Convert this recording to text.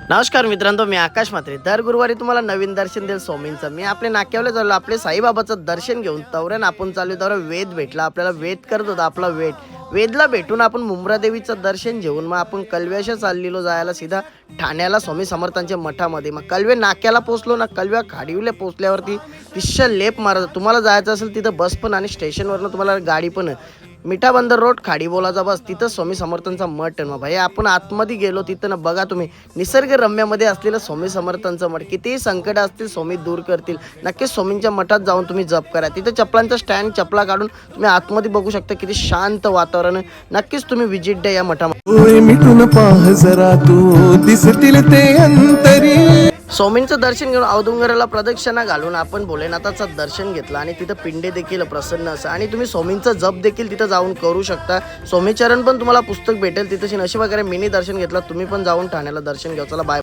नमस्कार मित्रांनो, मी आकाश म्हात्रे. दर गुरुवारी तुम्हाला नवीन दर्शन देईल स्वामींचं. मी आपले नाक्यावले चाललो आपले साईबाबाचं दर्शन घेऊन. तवऱ्यान आपण चालू तर वेद भेटला आपल्याला. वेद करत होता आपला वेदला भेटून आपण मुंब्रा देवीचं दर्शन घेऊन मग आपण कलव्याशा चाललेलो जायला सीधा ठाण्याला स्वामी समर्थांच्या मठामध्ये. मग कलवे नाक्याला पोचलो ना, कलव्या खाडीवले पोचल्यावरती तिश्य लेप मारत. तुम्हाला जायचं असेल तिथं बस पण आणि स्टेशनवरनं तुम्हाला गाडी पण आहे. मिठा बंदर रोड खाडी बोलाचा बस, तिथं स्वामी समर्थांचा मठ आहे. मग भाई आपण आतमध्ये गेलो तिथं ना, बघा तुम्ही निसर्गरम्यामध्ये असलेलं स्वामी समर्थांचं मठ. कितीही संकट असतील स्वामी दूर करतील. नक्कीच स्वामींच्या मठात जाऊन तुम्ही जप करा. तिथं चपलांचा स्टँड, चपला काढून तुम्ही आतमध्ये बघू शकता. किती शांत वातावरण आहे. नक्कीच तुम्ही विजिट द्या या मठामध्ये. मिठून पाह जरा तू दिसतील ते अंतरी. स्वामींचं दर्शन घेऊन औदुंबराला प्रदक्षिणा घालून आपण भोलेनाथाचं दर्शन घेतलं आणि तिथं पिंडे देखील प्रसन्न असं. आणि तुम्ही स्वामींचं जप देखील तिथं जाऊन करू शकता. स्वामीचरण पण तुम्हाला पुस्तक भेटेल तिथं. अशा प्रकारे मिनी दर्शन घेतलं. तुम्ही पण जाऊन ठाण्याला दर्शन घ्या. चला बाय.